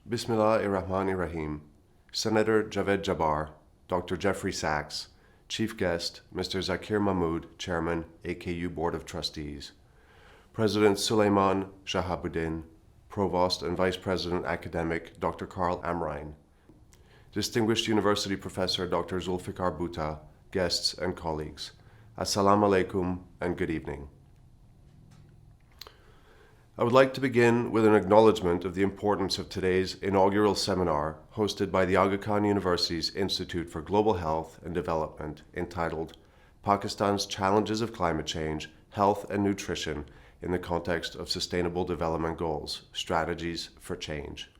Bismillahir-Rahmanir-Rahim. Senator Javed Jabbar, Dr. Jeffrey Sachs, Chief Guest, Mr. Zakir Mahmood, Chairman, AKU Board of Trustees. President Suleiman Shahabuddin, Provost and Vice President Academic, Dr. Karl Amrein. Distinguished University Professor Dr. Zulfikar Bhutta, guests and colleagues. Assalamu alaikum and good evening. I would like to begin with an acknowledgement of the importance of today's inaugural seminar hosted by the Aga Khan University's Institute for Global Health and Development, entitled Pakistan's Challenges of Climate Change, Health and Nutrition in the Context of Sustainable Development Goals, Strategies for Change.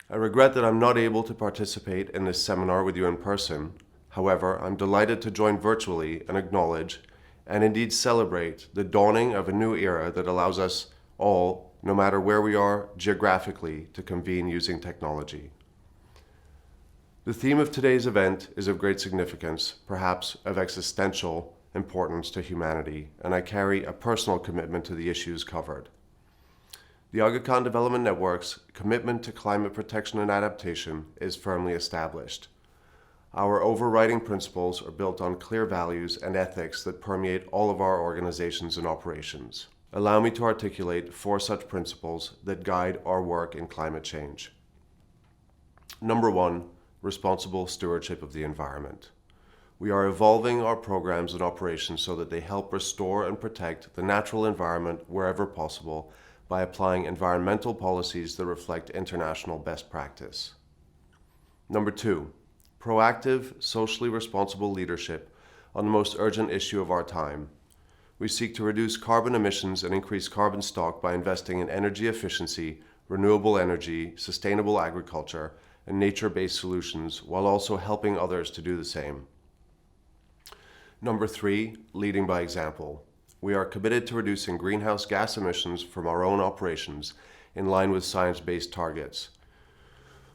I regret that I'm not able to participate in this seminar with you in person. However, I'm delighted to join virtually and acknowledge, and indeed celebrate, the dawning of a new era that allows us all, no matter where we are geographically, to convene using technology. The theme of today's event is of great significance, perhaps of existential importance to humanity, and I carry a personal commitment to the issues covered. The Aga Khan Development Network's commitment to climate protection and adaptation is firmly established. Our overriding principles are built on clear values and ethics that permeate all of our organizations and operations. Allow me to articulate 4 such principles that guide our work in climate change. Number 1, responsible stewardship of the environment. We are evolving our programs and operations so that they help restore and protect the natural environment wherever possible by applying environmental policies that reflect international best practice. Number 2, proactive, socially responsible leadership on the most urgent issue of our time. We seek to reduce carbon emissions and increase carbon stock by investing in energy efficiency, renewable energy, sustainable agriculture, and nature-based solutions, while also helping others to do the same. Number 3, leading by example. We are committed to reducing greenhouse gas emissions from our own operations in line with science-based targets.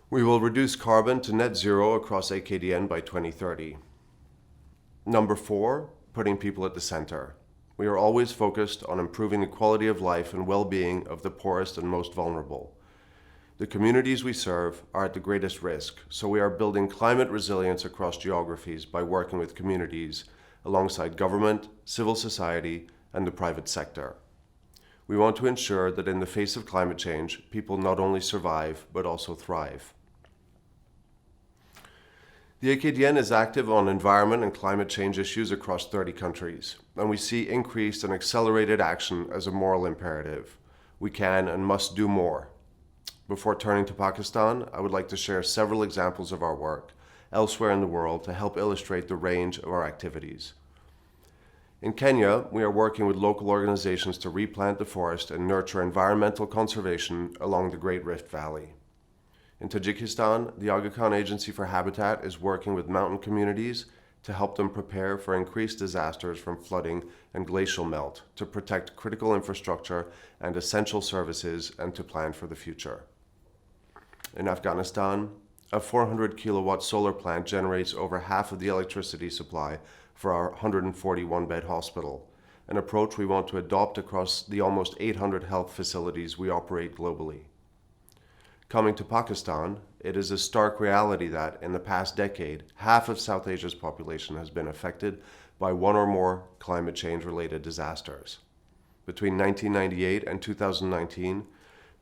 We will reduce carbon to net zero across AKDN by 2030. Number 4, putting people at the center. We are always focused on improving the quality of life and well-being of the poorest and most vulnerable. The communities we serve are at the greatest risk, so we are building climate resilience across geographies by working with communities alongside government, civil society, and the private sector. We want to ensure that in the face of climate change, people not only survive, but also thrive. The AKDN is active on environment and climate change issues across 30 countries, and we see increased and accelerated action as a moral imperative. We can and must do more. Before turning to Pakistan, I would like to share several examples of our work elsewhere in the world to help illustrate the range of our activities. In Kenya, we are working with local organizations to replant the forest and nurture environmental conservation along the Great Rift Valley. In Tajikistan, the Aga Khan Agency for Habitat is working with mountain communities to help them prepare for increased disasters from flooding and glacial melt, to protect critical infrastructure and essential services, and to plan for the future. In Afghanistan, a 400-kilowatt solar plant generates over half of the electricity supply for our 141-bed hospital, an approach we want to adopt across the almost 800 health facilities we operate globally. Coming to Pakistan, it is a stark reality that, in the past decade, half of South Asia's population has been affected by one or more climate change-related disasters. Between 1998 and 2019,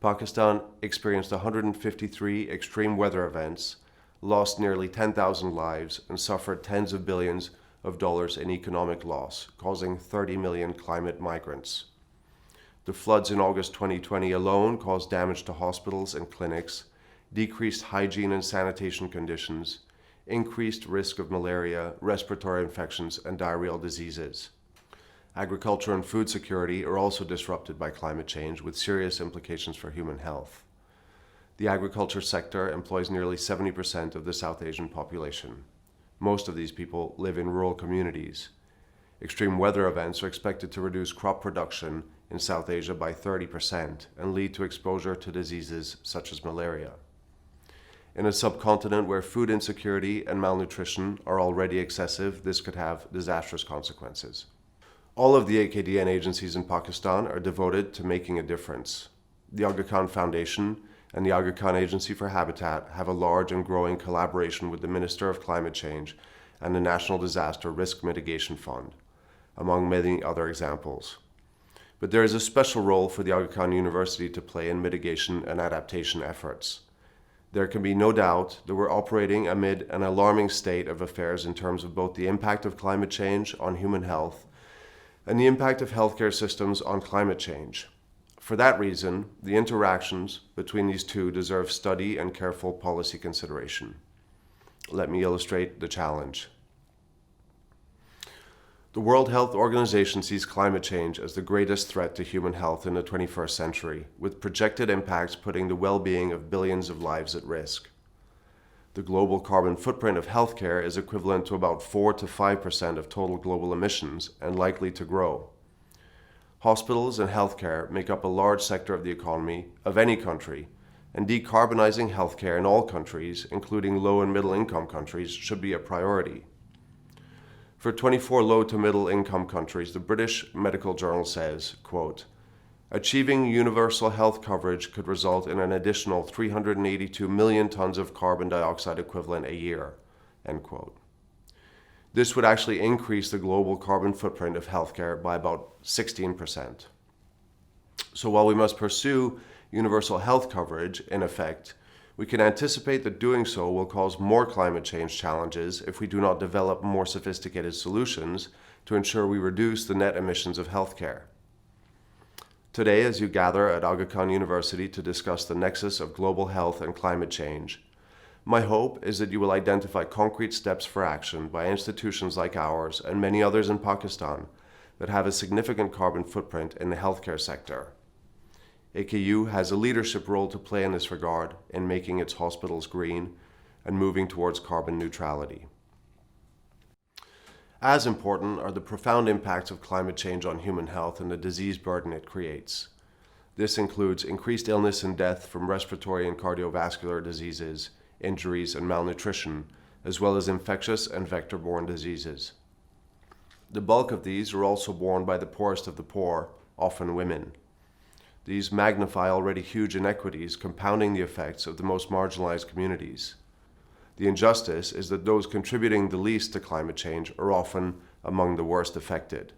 Pakistan experienced 153 extreme weather events, lost nearly 10,000 lives, and suffered tens of billions of dollars in economic loss, causing 30 million climate migrants. The floods in August 2020 alone caused damage to hospitals and clinics, decreased hygiene and sanitation conditions, increased risk of malaria, respiratory infections, and diarrheal diseases. Agriculture and food security are also disrupted by climate change, with serious implications for human health. The agriculture sector employs nearly 70% of the South Asian population. Most of these people live in rural communities. Extreme weather events are expected to reduce crop production in South Asia by 30% and lead to exposure to diseases such as malaria. In a subcontinent where food insecurity and malnutrition are already excessive, this could have disastrous consequences. All of the AKDN agencies in Pakistan are devoted to making a difference. The Aga Khan Foundation and the Aga Khan Agency for Habitat have a large and growing collaboration with the Minister of Climate Change and the National Disaster Risk Mitigation Fund, among many other examples. But there is a special role for the Aga Khan University to play in mitigation and adaptation efforts. There can be no doubt that we're operating amid an alarming state of affairs in terms of both the impact of climate change on human health and the impact of healthcare systems on climate change. For that reason, the interactions between these two deserve study and careful policy consideration. Let me illustrate the challenge. The World Health Organization sees climate change as the greatest threat to human health in the 21st century, with projected impacts putting the well-being of billions of lives at risk. The global carbon footprint of healthcare is equivalent to about 4 to 5% of total global emissions and likely to grow. Hospitals and healthcare make up a large sector of the economy of any country, and decarbonizing healthcare in all countries, including low and middle income countries, should be a priority. For 24 low to middle income countries, the British Medical Journal says, quote, "Achieving universal health coverage could result in an additional 382 million tons of carbon dioxide equivalent a year," end quote. This would actually increase the global carbon footprint of healthcare by about 16%. So while we must pursue universal health coverage, in effect, we can anticipate that doing so will cause more climate change challenges if we do not develop more sophisticated solutions to ensure we reduce the net emissions of healthcare. Today, as you gather at Aga Khan University to discuss the nexus of global health and climate change, my hope is that you will identify concrete steps for action by institutions like ours and many others in Pakistan that have a significant carbon footprint in the healthcare sector. AKU has a leadership role to play in this regard in making its hospitals green and moving towards carbon neutrality. As important are the profound impacts of climate change on human health and the disease burden it creates. This includes increased illness and death from respiratory and cardiovascular diseases, injuries, and malnutrition, as well as infectious and vector-borne diseases. The bulk of these are also borne by the poorest of the poor, often women. These magnify already huge inequities, compounding the effects of the most marginalized communities. The injustice is that those contributing the least to climate change are often among the worst affected.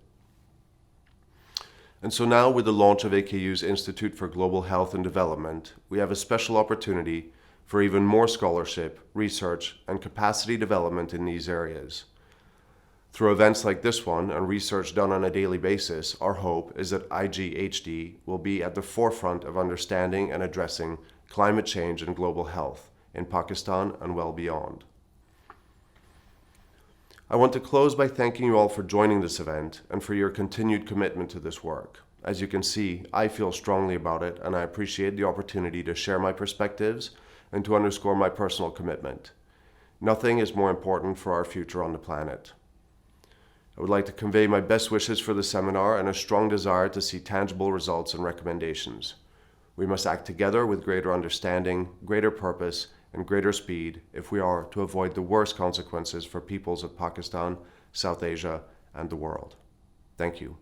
And so now, with the launch of AKU's Institute for Global Health and Development, we have a special opportunity for even more scholarship, research, and capacity development in these areas. Through events like this one and research done on a daily basis, our hope is that IGHD will be at the forefront of understanding and addressing climate change and global health in Pakistan and well beyond. I want to close by thanking you all for joining this event and for your continued commitment to this work. As you can see, I feel strongly about it, and I appreciate the opportunity to share my perspectives and to underscore my personal commitment. Nothing is more important for our future on the planet. I would like to convey my best wishes for the seminar and a strong desire to see tangible results and recommendations. We must act together with greater understanding, greater purpose, and greater speed if we are to avoid the worst consequences for peoples of Pakistan, South Asia, and the world. Thank you.